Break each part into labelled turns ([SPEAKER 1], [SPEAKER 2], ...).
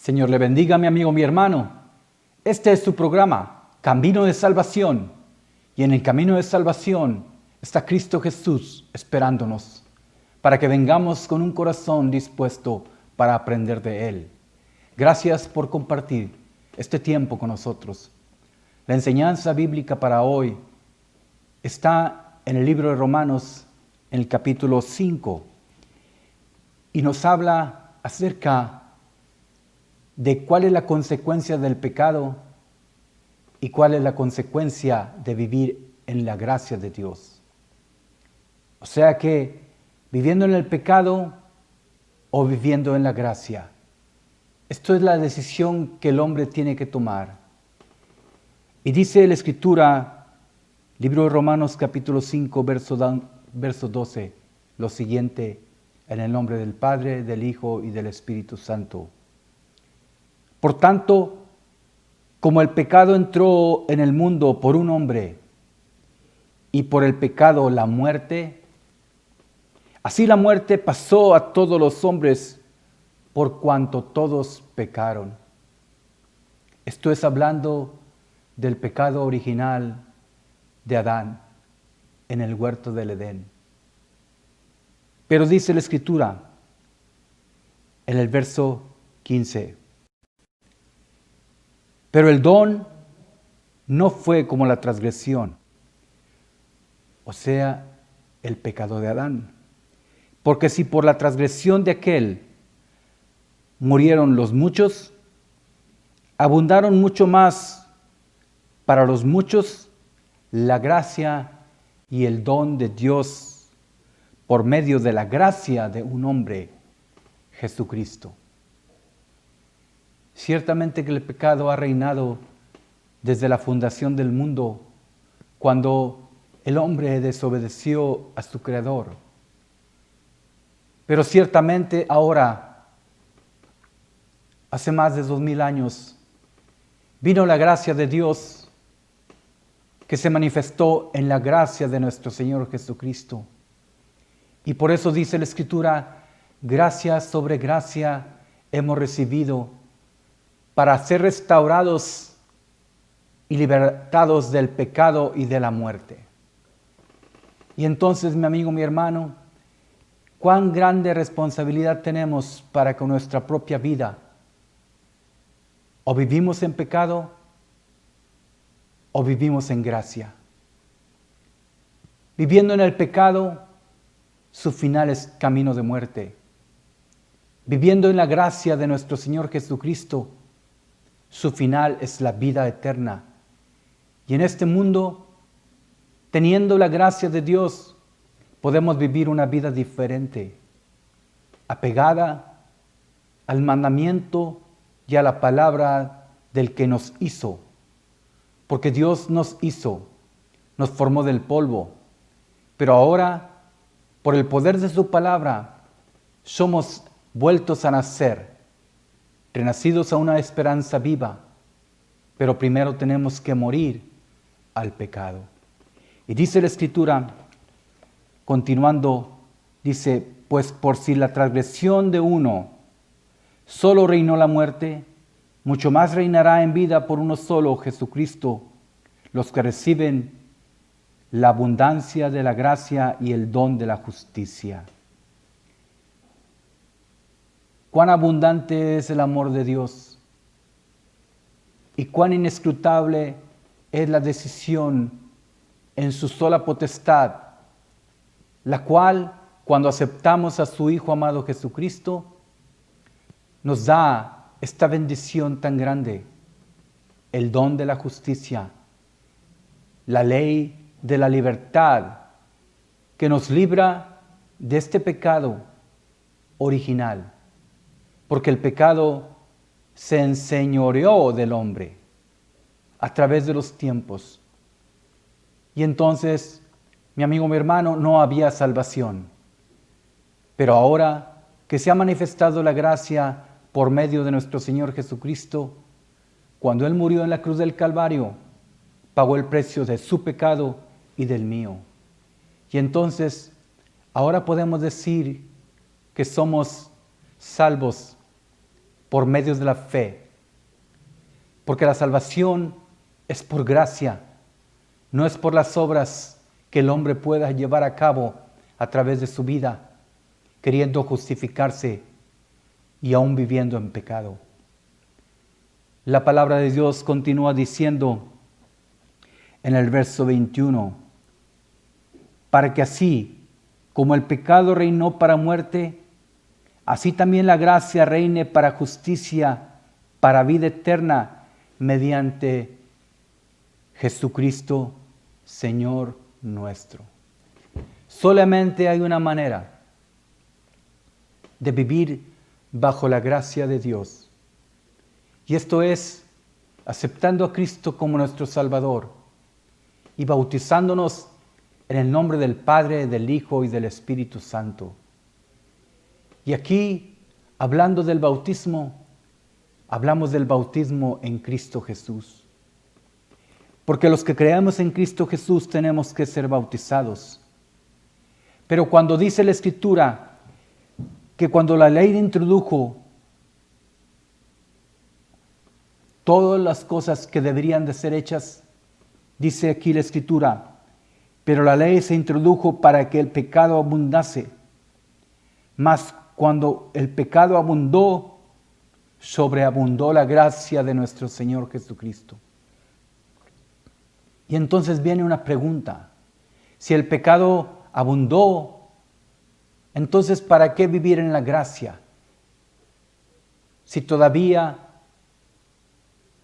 [SPEAKER 1] Señor le bendiga, mi amigo, mi hermano. Este es su programa, Camino de Salvación. Y en el camino de salvación está Cristo Jesús esperándonos para que vengamos con un corazón dispuesto para aprender de Él. Gracias por compartir este tiempo con nosotros. La enseñanza bíblica para hoy está en el libro de Romanos, en el capítulo 5, y nos habla acerca de cuál es la consecuencia del pecado y cuál es la consecuencia de vivir en la gracia de Dios. O sea que viviendo en el pecado o viviendo en la gracia, esto es la decisión que el hombre tiene que tomar. Y dice la Escritura, libro de Romanos capítulo 5, verso 12, lo siguiente: en el nombre del Padre, del Hijo y del Espíritu Santo. Por tanto, como el pecado entró en el mundo por un hombre, y por el pecado la muerte, así la muerte pasó a todos los hombres por cuanto todos pecaron. Esto es hablando del pecado original de Adán en el huerto del Edén. Pero dice la Escritura en el verso 15: pero el don no fue como la transgresión, o sea, el pecado de Adán. Porque si por la transgresión de aquel murieron los muchos, abundaron mucho más para los muchos la gracia y el don de Dios por medio de la gracia de un hombre, Jesucristo. Ciertamente que el pecado ha reinado desde la fundación del mundo, cuando el hombre desobedeció a su Creador. Pero ciertamente ahora, hace más de 2000 años, vino la gracia de Dios que se manifestó en la gracia de nuestro Señor Jesucristo. Y por eso dice la Escritura: gracia sobre gracia hemos recibido para ser restaurados y libertados del pecado y de la muerte. Y entonces, mi amigo, mi hermano, cuán grande responsabilidad tenemos para con nuestra propia vida. O vivimos en pecado o vivimos en gracia. Viviendo en el pecado, su final es camino de muerte. Viviendo en la gracia de nuestro Señor Jesucristo, su final es la vida eterna. Y en este mundo, teniendo la gracia de Dios, podemos vivir una vida diferente, apegada al mandamiento y a la palabra del que nos hizo. Porque Dios nos hizo, nos formó del polvo, pero ahora, por el poder de su palabra, somos vueltos a nacer, renacidos a una esperanza viva, pero primero tenemos que morir al pecado. Y dice la Escritura, continuando, dice: pues por si la transgresión de uno solo reinó la muerte, mucho más reinará en vida por uno solo, Jesucristo, los que reciben la abundancia de la gracia y el don de la justicia. Cuán abundante es el amor de Dios y cuán inescrutable es la decisión en su sola potestad, la cual, cuando aceptamos a su Hijo amado Jesucristo, nos da esta bendición tan grande: el don de la justicia, la ley de la libertad, que nos libra de este pecado original. Porque el pecado se enseñoreó del hombre a través de los tiempos. Y entonces, mi amigo, mi hermano, no había salvación. Pero ahora que se ha manifestado la gracia por medio de nuestro Señor Jesucristo, cuando Él murió en la cruz del Calvario, pagó el precio de su pecado y del mío. Y entonces, ahora podemos decir que somos salvos por medio de la fe. Porque la salvación es por gracia, no es por las obras que el hombre pueda llevar a cabo a través de su vida, queriendo justificarse y aún viviendo en pecado. La palabra de Dios continúa diciendo en el verso 21, para que así como el pecado reinó para muerte, así también la gracia reine para justicia, para vida eterna, mediante Jesucristo, Señor nuestro. Solamente hay una manera de vivir bajo la gracia de Dios. Y esto es aceptando a Cristo como nuestro Salvador y bautizándonos en el nombre del Padre, del Hijo y del Espíritu Santo. Y aquí, hablando del bautismo, hablamos del bautismo en Cristo Jesús. Porque los que creemos en Cristo Jesús tenemos que ser bautizados. Pero cuando dice la Escritura que cuando la ley introdujo todas las cosas que deberían de ser hechas, dice aquí la Escritura, pero la ley se introdujo para que el pecado abundase. Mas cuando el pecado abundó, sobreabundó la gracia de nuestro Señor Jesucristo. Y entonces viene una pregunta. Si el pecado abundó, entonces ¿para qué vivir en la gracia? Si todavía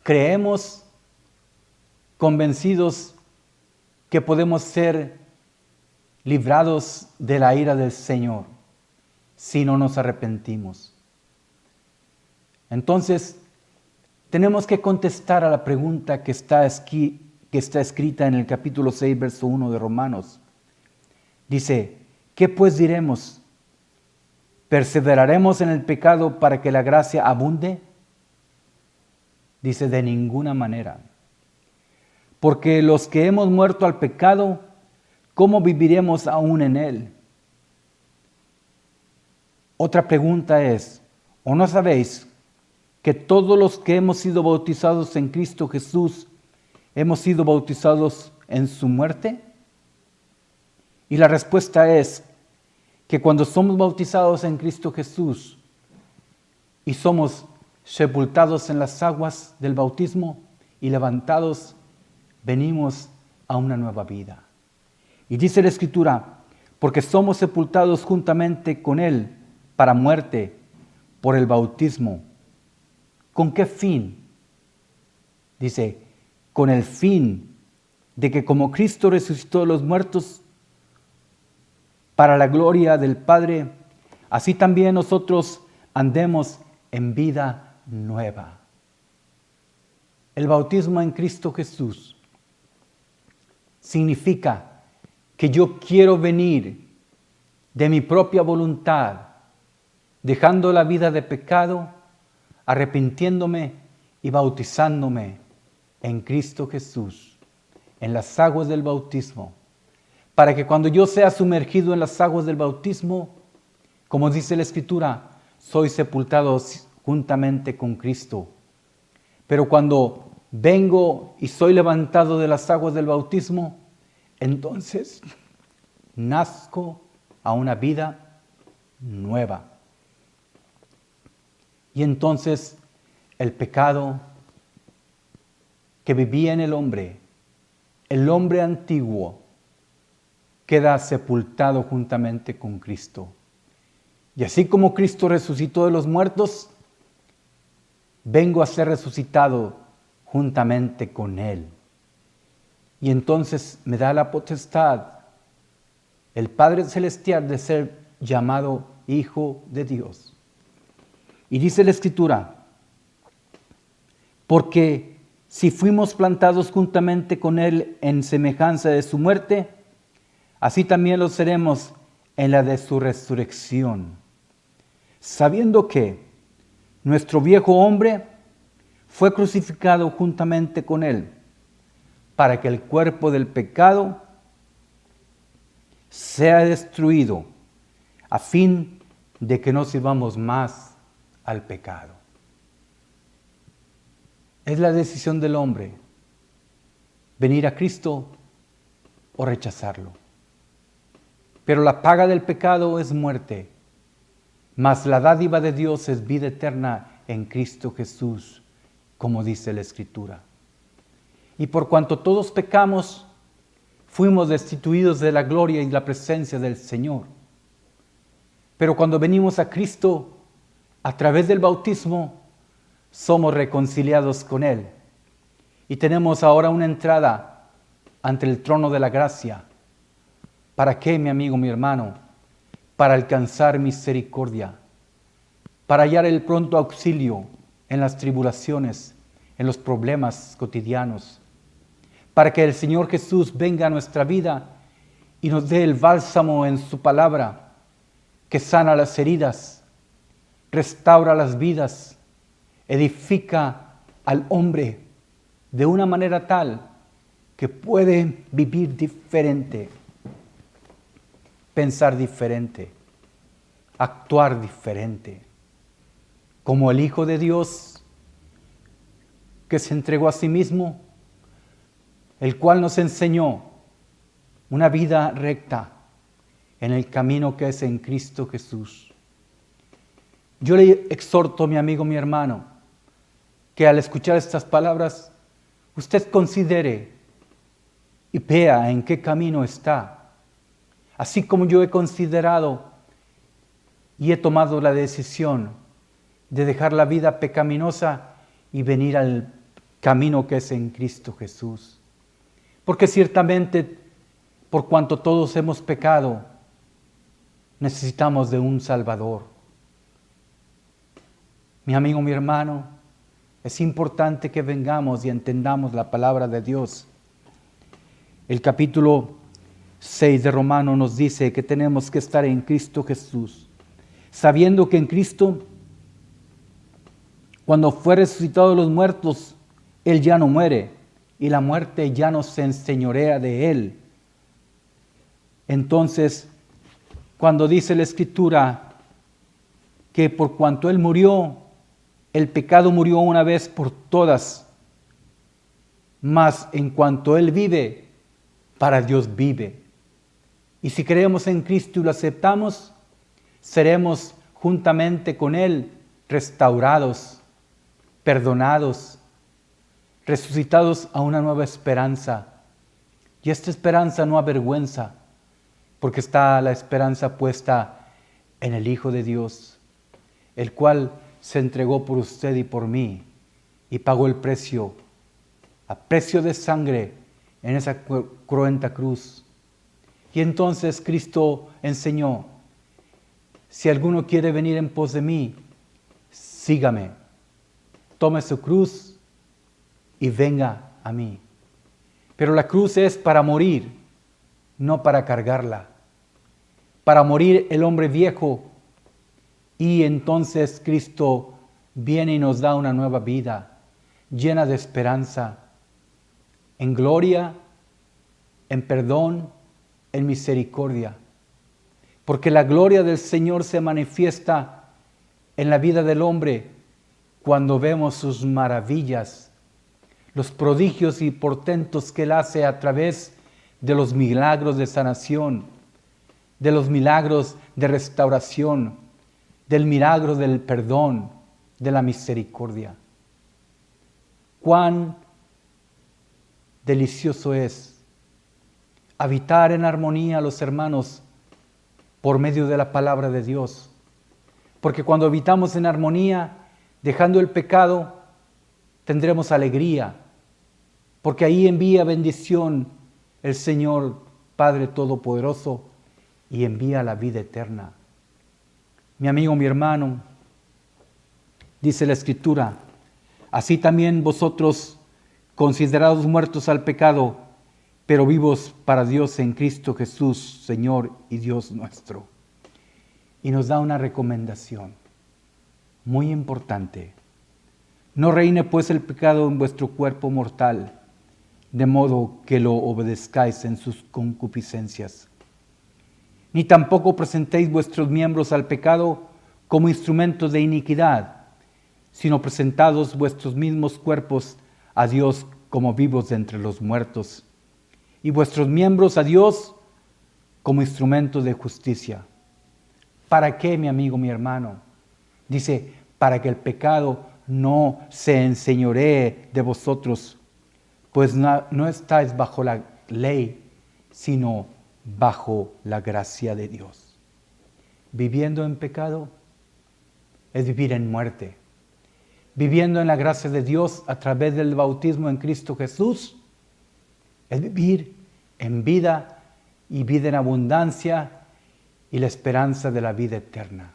[SPEAKER 1] creemos convencidos que podemos ser librados de la ira del Señor si no nos arrepentimos. Entonces, tenemos que contestar a la pregunta que está escrita en el capítulo 6, verso 1 de Romanos. Dice, ¿qué pues diremos? ¿Perseveraremos en el pecado para que la gracia abunde? Dice, de ninguna manera. Porque los que hemos muerto al pecado, ¿cómo viviremos aún en él? Otra pregunta es, ¿o no sabéis que todos los que hemos sido bautizados en Cristo Jesús, hemos sido bautizados en su muerte? Y la respuesta es que cuando somos bautizados en Cristo Jesús y somos sepultados en las aguas del bautismo y levantados, venimos a una nueva vida. Y dice la Escritura, porque somos sepultados juntamente con Él para muerte por el bautismo. ¿Con qué fin? Dice, con el fin de que como Cristo resucitó de los muertos para la gloria del Padre, así también nosotros andemos en vida nueva. El bautismo en Cristo Jesús significa que yo quiero venir de mi propia voluntad, dejando la vida de pecado, arrepintiéndome y bautizándome en Cristo Jesús, en las aguas del bautismo, para que cuando yo sea sumergido en las aguas del bautismo, como dice la Escritura, soy sepultado juntamente con Cristo. Pero cuando vengo y soy levantado de las aguas del bautismo, entonces nazco a una vida nueva. Y entonces el pecado que vivía en el hombre antiguo, queda sepultado juntamente con Cristo. Y así como Cristo resucitó de los muertos, vengo a ser resucitado juntamente con Él. Y entonces me da la potestad el Padre Celestial de ser llamado Hijo de Dios. Y dice la Escritura, porque si fuimos plantados juntamente con Él en semejanza de su muerte, así también lo seremos en la de su resurrección, sabiendo que nuestro viejo hombre fue crucificado juntamente con Él, para que el cuerpo del pecado sea destruido, a fin de que no sirvamos más al pecado. Es la decisión del hombre, venir a Cristo o rechazarlo. Pero la paga del pecado es muerte, mas la dádiva de Dios es vida eterna en Cristo Jesús, como dice la Escritura. Y por cuanto todos pecamos, fuimos destituidos de la gloria y la presencia del Señor. Pero cuando venimos a Cristo, a través del bautismo, somos reconciliados con Él. Y tenemos ahora una entrada ante el trono de la gracia. ¿Para qué, mi amigo, mi hermano? Para alcanzar misericordia, para hallar el pronto auxilio en las tribulaciones, en los problemas cotidianos, para que el Señor Jesús venga a nuestra vida y nos dé el bálsamo en su palabra, que sana las heridas, restaura las vidas, edifica al hombre de una manera tal que puede vivir diferente, pensar diferente, actuar diferente, como el Hijo de Dios que se entregó a sí mismo, el cual nos enseñó una vida recta en el camino que es en Cristo Jesús. Yo le exhorto, mi amigo, mi hermano, que al escuchar estas palabras, usted considere y vea en qué camino está. Así como yo he considerado y he tomado la decisión de dejar la vida pecaminosa y venir al camino que es en Cristo Jesús. Porque ciertamente, por cuanto todos hemos pecado, necesitamos de un Salvador. Mi amigo, mi hermano, es importante que vengamos y entendamos la palabra de Dios. El capítulo 6 de Romanos nos dice que tenemos que estar en Cristo Jesús, sabiendo que en Cristo, cuando fue resucitado de los muertos, Él ya no muere y la muerte ya no se enseñorea de Él. Entonces, cuando dice la Escritura que por cuanto Él murió, el pecado murió una vez por todas, mas en cuanto Él vive, para Dios vive. Y si creemos en Cristo y lo aceptamos, seremos juntamente con Él restaurados, perdonados, resucitados a una nueva esperanza. Y esta esperanza no avergüenza, porque está la esperanza puesta en el Hijo de Dios, el cual se entregó por usted y por mí y pagó el precio, a precio de sangre, en esa cruenta cruz. Y entonces Cristo enseñó: si alguno quiere venir en pos de mí, sígame, tome su cruz y venga a mí. Pero la cruz es para morir, no para cargarla. Para morir el hombre viejo, y entonces Cristo viene y nos da una nueva vida, llena de esperanza, en gloria, en perdón, en misericordia. Porque la gloria del Señor se manifiesta en la vida del hombre cuando vemos sus maravillas, los prodigios y portentos que Él hace a través de los milagros de sanación, de los milagros de restauración, del milagro del perdón, de la misericordia. Cuán delicioso es habitar en armonía los hermanos por medio de la palabra de Dios. Porque cuando habitamos en armonía, dejando el pecado, tendremos alegría. Porque ahí envía bendición el Señor Padre Todopoderoso y envía la vida eterna. Mi amigo, mi hermano, dice la Escritura: así también vosotros, considerados muertos al pecado, pero vivos para Dios en Cristo Jesús, Señor y Dios nuestro. Y nos da una recomendación muy importante: no reine pues el pecado en vuestro cuerpo mortal, de modo que lo obedezcáis en sus concupiscencias. Ni tampoco presentéis vuestros miembros al pecado como instrumentos de iniquidad, sino presentados vuestros mismos cuerpos a Dios como vivos de entre los muertos, y vuestros miembros a Dios como instrumentos de justicia. ¿Para qué, mi amigo, mi hermano? Dice, para que el pecado no se enseñoree de vosotros, pues no estáis bajo la ley, sino bajo la gracia de Dios. Viviendo en pecado es vivir en muerte. Viviendo en la gracia de Dios a través del bautismo en Cristo Jesús es vivir en vida y vida en abundancia y la esperanza de la vida eterna.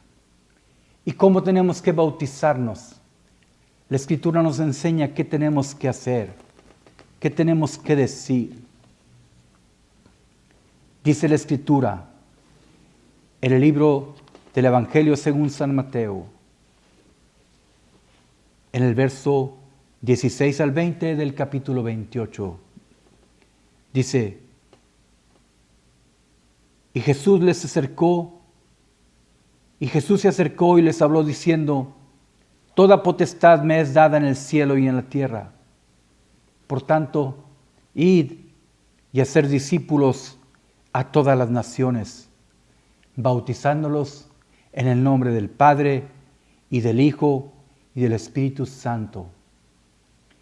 [SPEAKER 1] ¿Y cómo tenemos que bautizarnos? La Escritura nos enseña qué tenemos que hacer, qué tenemos que decir. Dice la Escritura en el libro del Evangelio según San Mateo, en el verso 16 al 20 del capítulo 28, dice, y Jesús se acercó y les habló diciendo, toda potestad me es dada en el cielo y en la tierra. Por tanto, id y hacer discípulos a todas las naciones, bautizándolos en el nombre del Padre y del Hijo y del Espíritu Santo,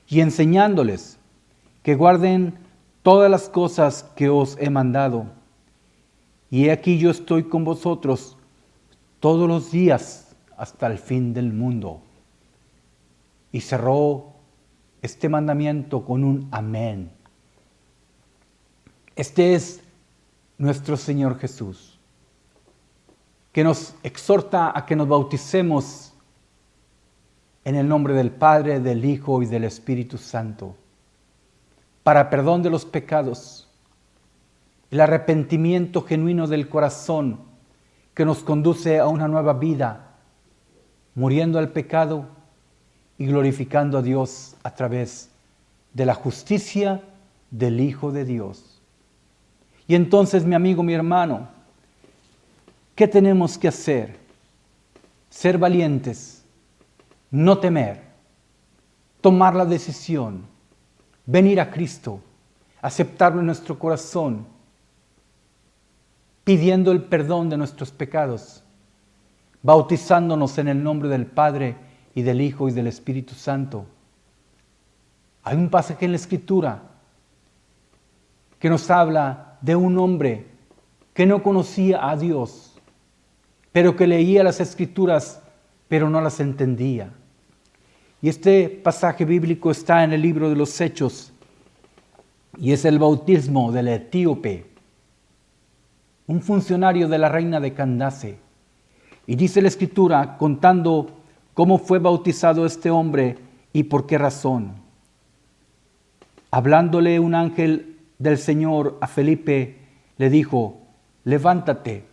[SPEAKER 1] y enseñándoles que guarden todas las cosas que os he mandado. Y he aquí yo estoy con vosotros todos los días hasta el fin del mundo. Y cerró este mandamiento con un amén. Este es nuestro Señor Jesús, que nos exhorta a que nos bauticemos en el nombre del Padre, del Hijo y del Espíritu Santo, para perdón de los pecados, el arrepentimiento genuino del corazón que nos conduce a una nueva vida, muriendo al pecado y glorificando a Dios a través de la justicia del Hijo de Dios. Y entonces, mi amigo, mi hermano, ¿qué tenemos que hacer? Ser valientes, no temer, tomar la decisión, venir a Cristo, aceptarlo en nuestro corazón, pidiendo el perdón de nuestros pecados, bautizándonos en el nombre del Padre y del Hijo y del Espíritu Santo. Hay un pasaje en la Escritura que nos habla de un hombre que no conocía a Dios, pero que leía las Escrituras, pero no las entendía. Y este pasaje bíblico está en el libro de los Hechos, y es el bautismo del etíope, un funcionario de la reina de Candace. Y dice la Escritura contando cómo fue bautizado este hombre y por qué razón. Hablándole un ángel del Señor a Felipe, le dijo, levántate.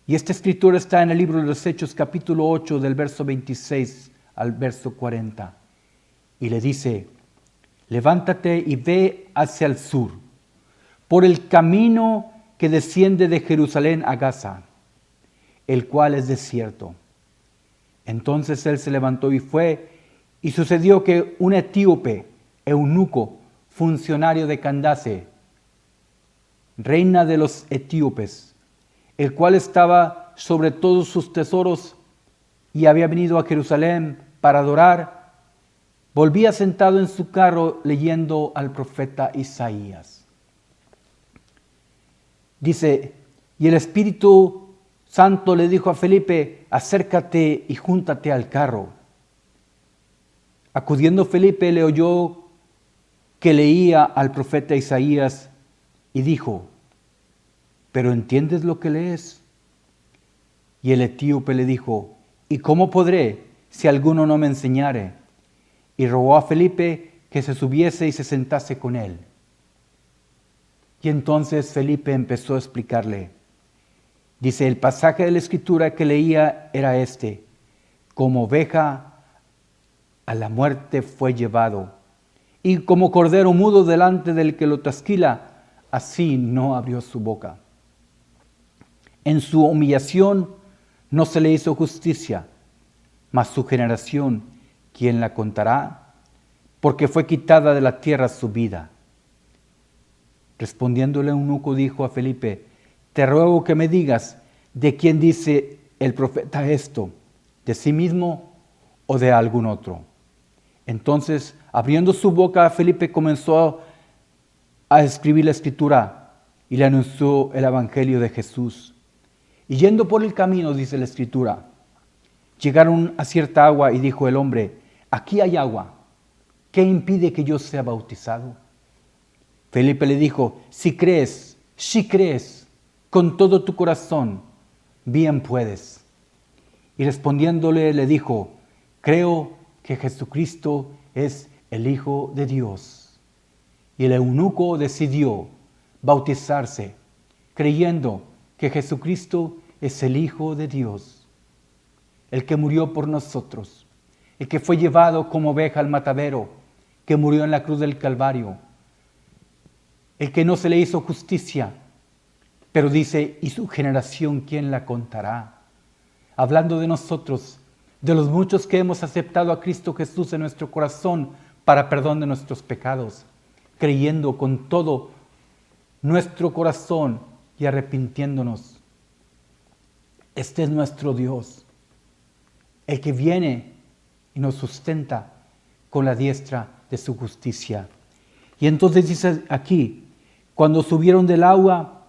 [SPEAKER 1] Y esta escritura está en el libro de los Hechos, capítulo 8, del verso 26 al verso 40. Y le dice, levántate y ve hacia el sur, por el camino que desciende de Jerusalén a Gaza, el cual es desierto. Entonces él se levantó y fue, y sucedió que un etíope, eunuco, funcionario de Candace, reina de los etíopes, el cual estaba sobre todos sus tesoros y había venido a Jerusalén para adorar, volvía sentado en su carro leyendo al profeta Isaías. Dice, y el Espíritu Santo le dijo a Felipe, acércate y júntate al carro. Acudiendo Felipe le oyó que leía al profeta Isaías y dijo, ¿pero entiendes lo que lees? Y el etíope le dijo, ¿y cómo podré si alguno no me enseñare? Y rogó a Felipe que se subiese y se sentase con él. Y entonces Felipe empezó a explicarle. Dice, el pasaje de la Escritura que leía era este, como oveja a la muerte fue llevado, y como cordero mudo delante del que lo trasquila, así no abrió su boca. En su humillación no se le hizo justicia, mas su generación ¿quién la contará? Porque fue quitada de la tierra su vida. Respondiéndole eunuco dijo a Felipe: te ruego que me digas, ¿de quién dice el profeta esto? ¿De sí mismo o de algún otro? Entonces, abriendo su boca, Felipe comenzó a escribir la escritura y le anunció el evangelio de Jesús. Y yendo por el camino, dice la escritura, llegaron a cierta agua y dijo el hombre: aquí hay agua, ¿qué impide que yo sea bautizado? Felipe le dijo: si crees con todo tu corazón, bien puedes. Y respondiéndole le dijo: creo que Jesucristo es el Hijo de Dios. Y el eunuco decidió bautizarse, creyendo que Jesucristo es el Hijo de Dios, el que murió por nosotros, el que fue llevado como oveja al matadero, que murió en la cruz del Calvario, el que no se le hizo justicia, pero dice: ¿y su generación quién la contará? Hablando de nosotros, de los muchos que hemos aceptado a Cristo Jesús en nuestro corazón para perdón de nuestros pecados, creyendo con todo nuestro corazón y arrepintiéndonos. Este es nuestro Dios, el que viene y nos sustenta con la diestra de su justicia. Y entonces dice aquí, cuando subieron del agua,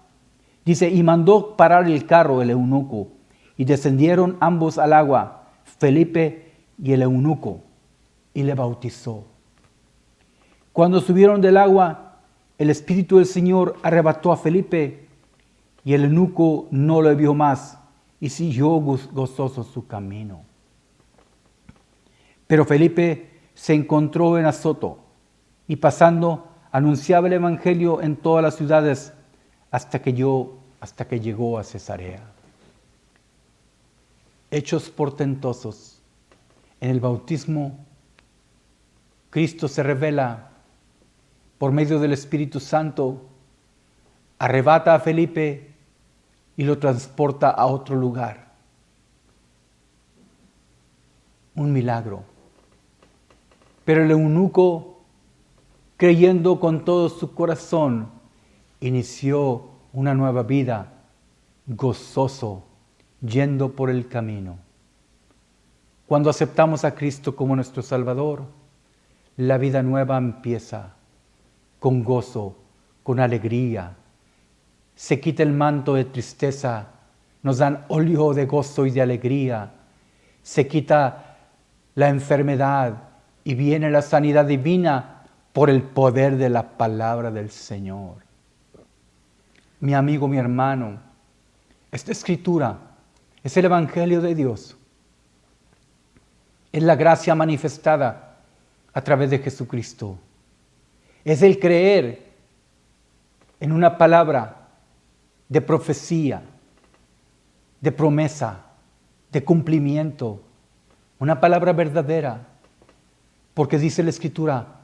[SPEAKER 1] dice: y mandó parar el carro el eunuco, y descendieron ambos al agua, Felipe y el eunuco, y le bautizó. Cuando subieron del agua, el Espíritu del Señor arrebató a Felipe, y el eunuco no lo vio más, y siguió gozoso su camino. Pero Felipe se encontró en Azoto, y pasando, anunciaba el evangelio en todas las ciudades hasta que llegó a Cesarea. Hechos portentosos. En el bautismo, Cristo se revela por medio del Espíritu Santo, arrebata a Felipe y lo transporta a otro lugar. Un milagro. Pero el eunuco, creyendo con todo su corazón, inició una nueva vida, gozoso, yendo por el camino. Cuando aceptamos a Cristo como nuestro Salvador, la vida nueva empieza con gozo, con alegría. Se quita el manto de tristeza, nos dan óleo de gozo y de alegría. Se quita la enfermedad y viene la sanidad divina por el poder de la palabra del Señor. Mi amigo, mi hermano, esta escritura es el Evangelio de Dios. Es la gracia manifestada a través de Jesucristo. Es el creer en una palabra de profecía, de promesa, de cumplimiento. Una palabra verdadera. Porque dice la Escritura: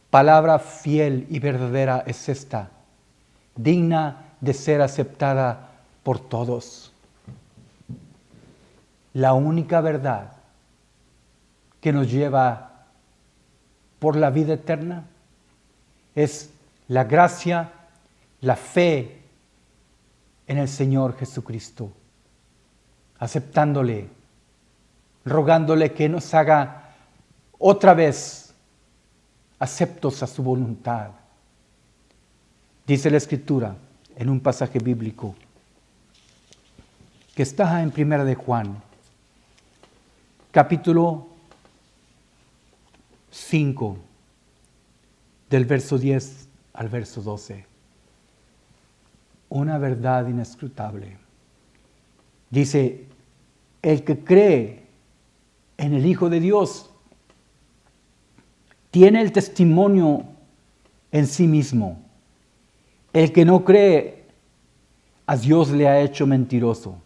[SPEAKER 1] palabra fiel y verdadera es esta, digna de ser aceptada por todos. La única verdad que nos lleva por la vida eterna es la gracia, la fe en el Señor Jesucristo, aceptándole, rogándole que nos haga otra vez aceptos a su voluntad. Dice la Escritura en un pasaje bíblico que está en 1 de Juan, capítulo 5, del verso 10 al verso 12. Una verdad inescrutable. Dice: el que cree en el Hijo de Dios tiene el testimonio en sí mismo. El que no cree, a Dios le ha hecho mentiroso,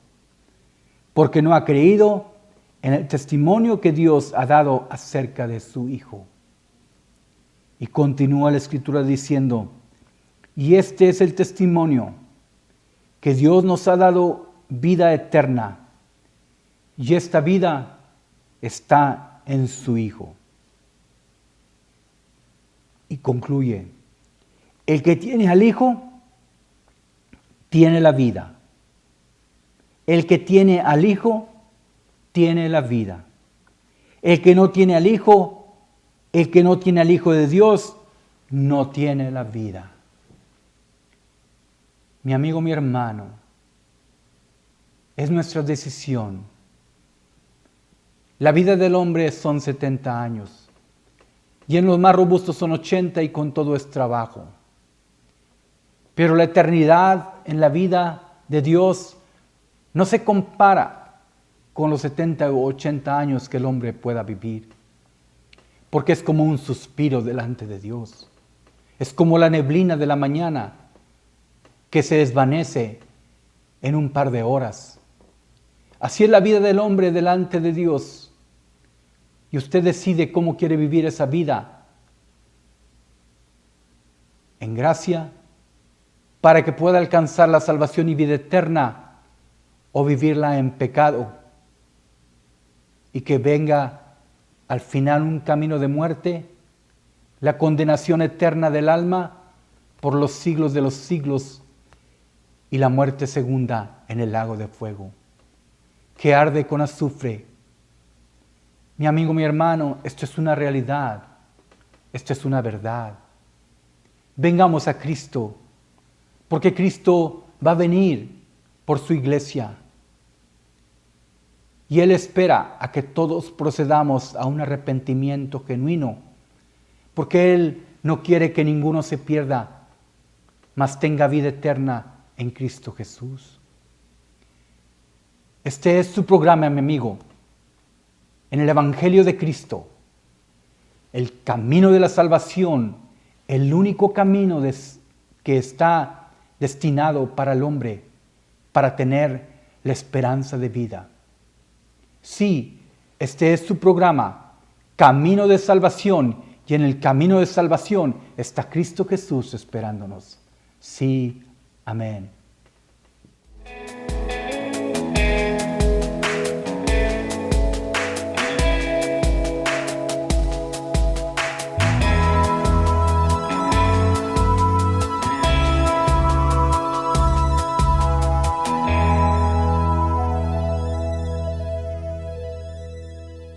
[SPEAKER 1] porque no ha creído en el testimonio que Dios ha dado acerca de su Hijo. Y continúa la Escritura diciendo: y este es el testimonio, que Dios nos ha dado vida eterna, y esta vida está en su Hijo. Y concluye, el que tiene al Hijo, tiene la vida. El que tiene al Hijo, tiene la vida. El que no tiene al Hijo, el que no tiene al Hijo de Dios, no tiene la vida. Mi amigo, mi hermano, es nuestra decisión. La vida del hombre son 70 años. Y en los más robustos son 80 y con todo es trabajo. Pero la eternidad en la vida de Dios no se compara con los 70 o 80 años que el hombre pueda vivir. Porque es como un suspiro delante de Dios. Es como la neblina de la mañana que se desvanece en un par de horas. Así es la vida del hombre delante de Dios. Y usted decide cómo quiere vivir esa vida. En gracia, para que pueda alcanzar la salvación y vida eterna, o vivirla en pecado. Y que venga al final un camino de muerte, la condenación eterna del alma por los siglos de los siglos y la muerte segunda en el lago de fuego, que arde con azufre. Mi amigo, mi hermano, esto es una realidad, esto es una verdad. Vengamos a Cristo, porque Cristo va a venir por su iglesia. Y Él espera a que todos procedamos a un arrepentimiento genuino, porque Él no quiere que ninguno se pierda, mas tenga vida eterna en Cristo Jesús. Este es su programa, mi amigo, en el Evangelio de Cristo, el camino de la salvación, el único camino que está destinado para el hombre, para tener la esperanza de vida. Sí, este es su programa, camino de salvación, y en el camino de salvación está Cristo Jesús esperándonos. Sí, amén.